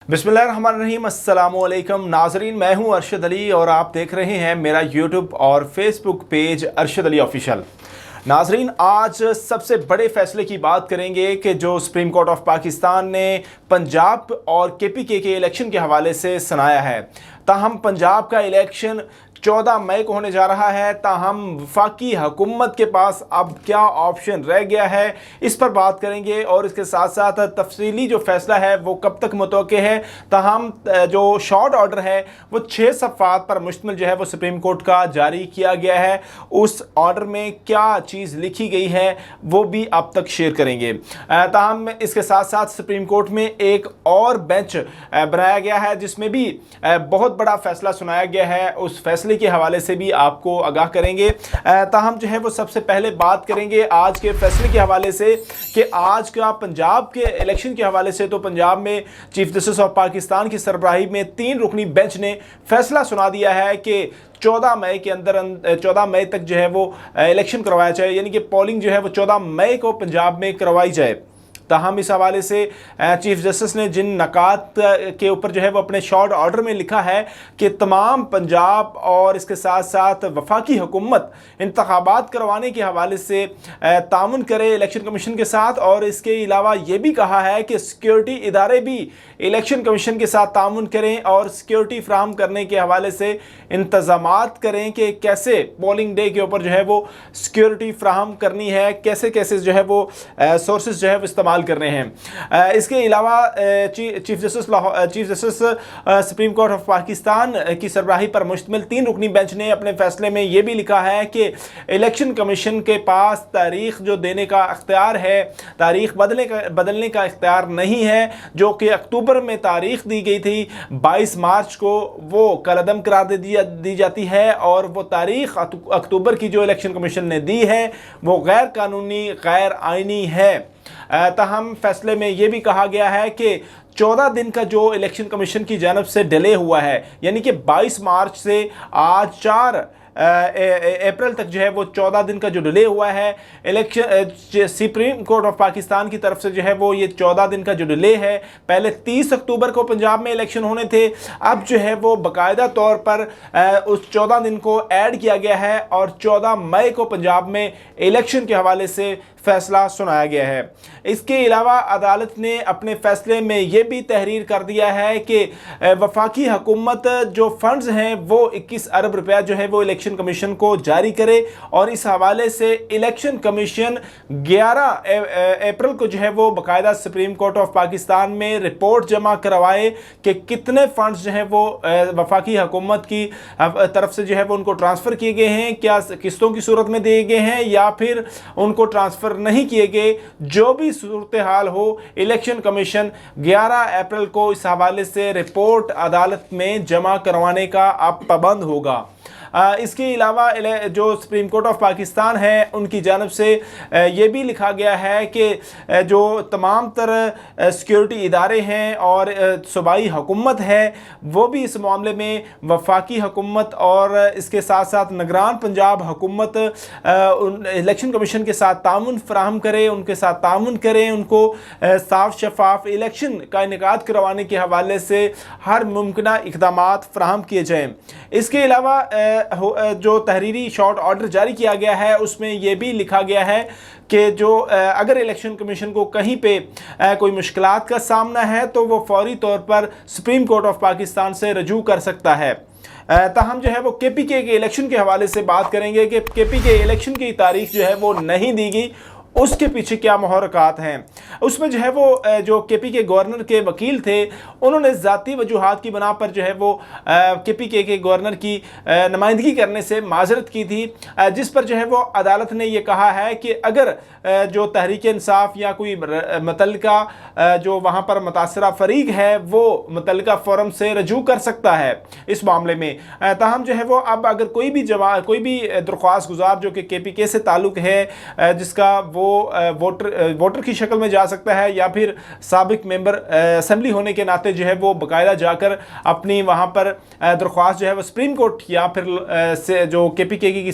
बिस्मिल्लाहिर्रहमानिर्रहीम अस्सलामुअलैकुम नाजरीन, मैं हूं अरशद अली और आप देख रहे हैं मेरा यूट्यूब और Facebook page Arshad Ali official. नाजरीन, आज सबसे बड़े फैसले की बात करेंगे कि जो सुप्रीम कोर्ट ऑफ पाकिस्तान ने पंजाब और केपीके के इलेक्शन के हवाले से सुनाया है। ताहम पंजाब का इलेक्शन 14 मई को होने जा रहा है, ताहम वफाकी हुकूमत के पास अब क्या ऑप्शन रह गया है, इस पर बात करेंगे। और इसके साथ साथ तफसीली जो फैसला है वो कब तक मुतवक्के है। ताहम जो शॉर्ट ऑर्डर है वो 6 सफ़ात पर मुश्तमिल जो है वो सुप्रीम कोर्ट का जारी किया गया है। उस ऑर्डर में क्या चीज़ लिखी गई है वो भी अब तक शेयर करेंगे। ताहम इसके साथ साथ सुप्रीम कोर्ट में एक और बेंच बनाया गया है जिसमें भी बहुत बड़ा फैसला सुनाया गया है। उस फैसले के हवाले से भी आपको आगाह करेंगे। ताहम जो है वो सबसे पहले बात करेंगे आज के फैसले के हवाले से कि आज का पंजाब के इलेक्शन के हवाले से। तो पंजाब में चीफ जस्टिस ऑफ पाकिस्तान की सरबराही में 3 रुकनी बेंच ने फैसला सुना दिया है कि 14 मई के अंदर 14 मई तक जो है वो इलेक्शन करवाया जाए, यानी कि पोलिंग जो है वो 14 मई को पंजाब में करवाई जाए। ताहम इस हवाले से चीफ जस्टिस ने जिन नकात के ऊपर जो है वो अपने शॉर्ट ऑर्डर में लिखा है कि तमाम पंजाब और इसके साथ साथ वफाकी हुकूमत इंतखाबात करवाने के हवाले से तामुन करे इलेक्शन कमीशन के साथ। और इसके अलावा ये भी कहा है कि सिक्योरिटी इदारे भी इलेक्शन कमीशन के साथ तामुन करें और सिक्योरिटी फ्राहम करने के हवाले से इंतजामात करें कि कैसे पोलिंग डे के ऊपर जो है वो सिक्योरिटी फ्राहम करनी है, कैसे कैसे जो है वो सोर्सेज जो है वो इस्तेमाल कर रहे हैं। इसके अलावा chief justice supreme court of Pakistan की सरबराही पर मुश्तमिल 3 रुकनी बेंच ने अपने फैसले में यह भी लिखा है कि इलेक्शन कमीशन के पास तारीख जो देने का इख्तियार है, तारीख बदलने का इख्तियार नहीं है। जो कि अक्टूबर में तारीख दी गई थी 22 मार्च को, वो कलअदम करार दी जाती है और वो तारीख अक्टूबर की जो इलेक्शन कमीशन ने दी है वो गैर कानूनी, गैर आइनी है। ताहम फैसले में यह भी कहा गया है कि 14 दिन का जो इलेक्शन कमीशन की जानब से डिले हुआ है, यानी कि 22 मार्च से आज 4 अप्रैल तक जो है वो 14 दिन का जो डिले हुआ है election supreme court of Pakistan की तरफ से जो है वो ये 14 दिन का जो डिले है। पहले 30 अक्टूबर को पंजाब में इलेक्शन होने थे, अब जो है वो बाकायदा तौर पर उस 14 दिन को ऐड किया गया है और 14 मई को पंजाब में इलेक्शन के हवाले से फैसला सुनाया गया है। इसके अलावा अदालत ने अपने फैसले में यह भी तहरीर कर दिया है कि वफाकी हुकूमत जो फंड्स हैं वो 21 अरब रुपया जो है वो इलेक्शन कमीशन को जारी करे और इस हवाले से इलेक्शन कमीशन 11 अप्रैल को जो है वो बाकायदा सुप्रीम कोर्ट ऑफ पाकिस्तान में रिपोर्ट जमा करवाए कि कितने फंड्स जो है वो वफाकी हुकूमत की तरफ से जो है वो उनको ट्रांसफ़र किए गए हैं, क्या किस्तों की सूरत में दिए गए हैं या फिर उनको ट्रांसफ़र नहीं किए गए। जो भी सूरत हाल हो, इलेक्शन कमीशन 11 अप्रैल को इस हवाले से रिपोर्ट अदालत में जमा करवाने का अब पाबंद होगा। इसके अलावा जो सुप्रीम कोर्ट ऑफ पाकिस्तान है उनकी जानब से ये भी लिखा गया है कि जो तमाम तरह सिक्योरिटी इदारे हैं और सूबाई हुकूमत है वो भी इस मामले में वफाकी हुकूमत और इसके साथ साथ निगरान पंजाब हुकूमत इलेक्शन कमीशन के साथ तामुन फराहम करे, उनके साथ तामुन करें, उनको साफ शफाफ इलेक्शन का इनेकाद करवाने के हवाले से हर मुमकिन इक़दामात फराहम किए जाएँ। इसके अलावा जो तहरीरी शॉर्ट ऑर्डर जारी किया गया है उसमें यह भी लिखा गया है कि जो अगर इलेक्शन कमीशन को कहीं पे कोई मुश्किलात का सामना है तो वो फौरी तौर पर सुप्रीम कोर्ट ऑफ पाकिस्तान से रजू कर सकता है। ताहम जो है वो केपीके के इलेक्शन के हवाले से बात करेंगे कि केपीके इलेक्शन की तारीख जो है वो नहीं दी गई, उसके पीछे क्या मुहरकात हैं। उसमें जो है वो जो केपीके गवर्नर के वकील थे उन्होंने ज़ाती वजूहात की बना पर जो है वो केपीके के गवर्नर की नुमाइंदगी करने से माजरत की थी, जिस पर जो है वो अदालत ने ये कहा है कि अगर जो तहरीक इंसाफ या कोई मुतल्लिका जो वहाँ पर मुतासरा फरीक है वो मुतल्लिका फोरम से रजू कर सकता है इस मामले में। ताहम जो है वो अब अगर कोई भी दरख्वास्त गुजार जो कि केपीके से ताल्लुक़ है जिसका वो वोटर की शक्ल में जा सकता है या फिर साबिक मेंबर असेंबली होने के नाते जो है वो बाकायदा जाकर अपनी वहाँ पर दरख्वास्त जो है वो सुप्रीम कोर्ट या फिर से जो केपीके की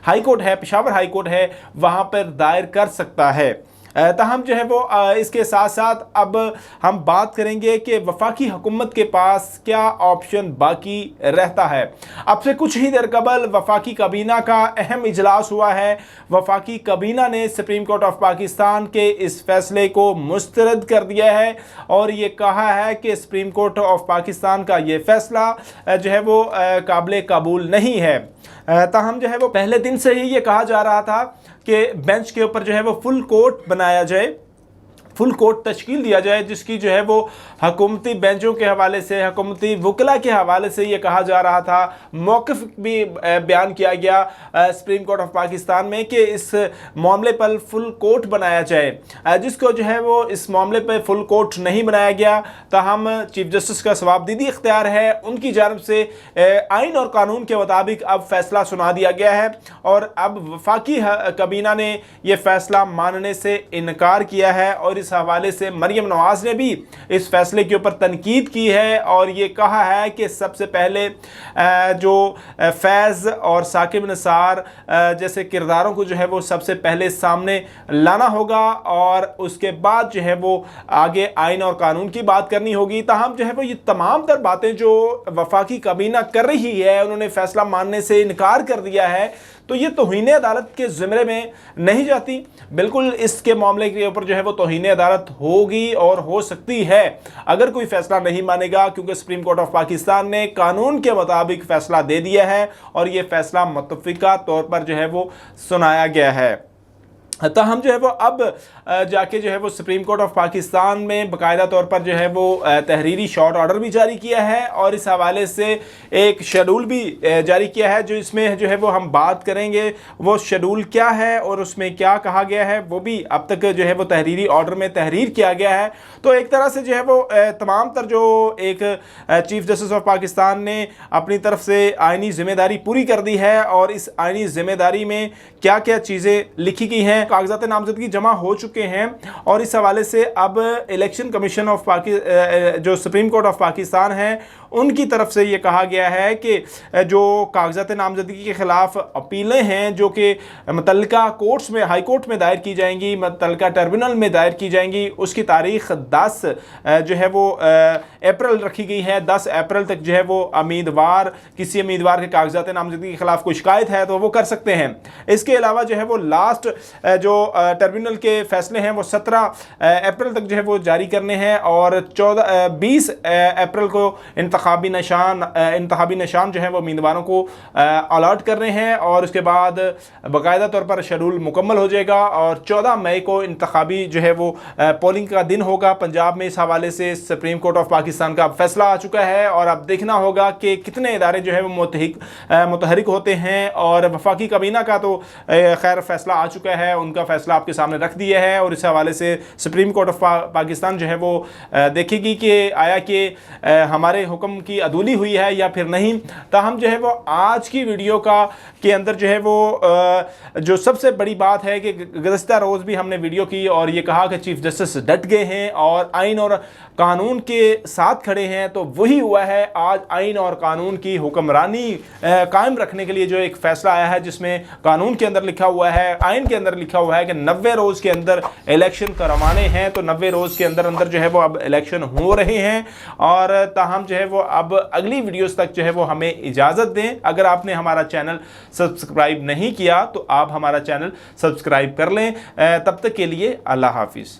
हाई कोर्ट है, पेशावर हाई कोर्ट है, वहाँ पर दायर कर सकता है। ताहम जो है वो इसके साथ साथ अब हम बात करेंगे कि वफाकी हुकूमत के पास क्या ऑप्शन बाकी रहता है। अब से कुछ ही देर कबल वफाकी काबीना का अहम इजलास हुआ है। वफाकी काबीना ने सुप्रीम कोर्ट ऑफ पाकिस्तान के इस फैसले को मुस्तरद कर दिया है और ये कहा है कि सुप्रीम कोर्ट ऑफ पाकिस्तान का ये फैसला जो है वो काबिल कबूल नहीं है। ताहम जो है वो पहले दिन से ही ये कहा जा रहा था कि बेंच के ऊपर जो है वो फुल कोर्ट बनाया जाए, फुल कोर्ट तश्कील दिया जाए, जिसकी जो है वो हुकूमती बेंचों के हवाले से, हुकूमती वकला के हवाले से ये कहा जा रहा था। मौक़िफ़ भी बयान किया गया सुप्रीम कोर्ट ऑफ पाकिस्तान में कि इस मामले पर फुल कोर्ट बनाया जाए, जिसको जो है वो इस मामले पर फुल कोर्ट नहीं बनाया गया। ताहम चीफ जस्टिस का सवाबदीदी इख्तियार है, उनकी जानब से आइन और कानून के मुताबिक अब फैसला सुना दिया गया है और अब वफाकी काबीना ने यह फैसला मानने से इनकार किया है और इस हवाले से मरियम नवाज ने भी इस फैसले के ऊपर तनकीद की है और ये कहा है कि सबसे पहले जो फैज़ और साकिब निसार जैसे किरदारों को जो है वो सबसे पहले सामने लाना होगा और उसके बाद जो है वो आगे आइन और कानून की बात करनी होगी। ताहम जो है वो ये तमाम तर बातें जो वफाकी काबीना कर रही है, उन्होंने फैसला मानने से इनकार कर दिया है, तो ये तौहीन अदालत के ज़िम्मे में नहीं जाती। बिल्कुल इसके मामले के ऊपर जो है वो तौहीन अदालत होगी और हो सकती है अगर कोई फैसला नहीं मानेगा, क्योंकि सुप्रीम कोर्ट ऑफ पाकिस्तान ने कानून के मुताबिक फैसला दे दिया है और ये फैसला मुत्तफ़िका तौर पर जो है वो सुनाया गया है। तो हम जो है वो अब जाके जो है वो सुप्रीम कोर्ट ऑफ पाकिस्तान में बाकायदा तौर पर जो है वो तहरीरी शॉर्ट ऑर्डर भी जारी किया है और इस हवाले से एक शेड्यूल भी जारी किया है, जो इसमें जो है वो हम बात करेंगे वो शेड्यूल क्या है और उसमें क्या कहा गया है, वो भी अब तक जो है वो तहरीरी ऑर्डर में तहरीर किया गया है। तो एक तरह से जो है वो तमाम तर जो एक चीफ जस्टिस ऑफ पाकिस्तान ने अपनी तरफ से आइनी जिम्मेदारी पूरी कर दी है और इस आइनी जिम्मेदारी में क्या क्या चीज़ें लिखी गई हैं, कागजात नामजदगी जमा हो चुके हैं और इस हवाले से अब इलेक्शन कमीशन ऑफ जो सुप्रीम कोर्ट ऑफ पाकिस्तान है उनकी तरफ से ये कहा गया है कि जो कागजात नामजदगी के ख़िलाफ़ अपीलें हैं जो कि मुतल्लिका कोर्ट्स में, हाई कोर्ट में दायर की जाएंगी, मुतल्लिका ट्रिब्यूनल में दायर की जाएंगी, उसकी तारीख़ 10 जो है वो अप्रैल रखी गई है। 10 अप्रैल तक जो है वो उम्मीदवार, किसी उम्मीदवार के कागजात नामजदगी के ख़िलाफ़ कोई शिकायत है तो वो कर सकते हैं। इसके अलावा जो है वो लास्ट जो ट्रिब्यूनल के फैसले हैं वो 17 अप्रैल तक जो है वो जारी करने हैं और 20 अप्रैल को इंतखाबी निशान जो है वो उम्मीदवारों को अलॉट करने हैं और उसके बाद बाकायदा तौर पर शेड्यूल मुकम्मल हो जाएगा और 14 मई को इंतखाबी जो है वो पोलिंग का दिन होगा पंजाब में। इस हवाले से सुप्रीम कोर्ट ऑफ पाकिस्तान का फैसला आ चुका है और अब देखना होगा कि कितने इदारे जो है वो मुतहरिक होते हैं और वफाकी काबीना का तो खैर फैसला आ चुका है, उनका फैसला आपके सामने रख दिया है और इस हवाले से सुप्रीम कोर्ट ऑफ पाकिस्तान जो है वो देखेगी कि आया कि हमारे हुक्म की अदूली हुई है या फिर नहीं। ताहम जो है वो आज की वीडियो के अंदर जो है वो जो सबसे बड़ी बात है कि गुज़श्ता रोज़ भी हमने वीडियो की और ये कहा कि चीफ जस्टिस डट गए हैं और आइन और कानून के साथ खड़े हैं, तो वही हुआ है। आज आइन और कानून की हुक्मरानी कायम रखने के लिए जो एक फ़ैसला आया है जिसमें कानून के अंदर लिखा हुआ है, आइन के अंदर लिखा हुआ है कि 90 रोज़ के अंदर इलेक्शन करवाने हैं, तो 90 रोज़ के अंदर अंदर जो है वो अब इलेक्शन हो रहे हैं। और ताहम जो है वो अब अगली वीडियोस तक जो है वो हमें इजाज़त दें। अगर आपने हमारा चैनल सब्सक्राइब नहीं किया तो आप हमारा चैनल सब्सक्राइब कर लें। तब तक के लिए अल्लाह हाफिज़।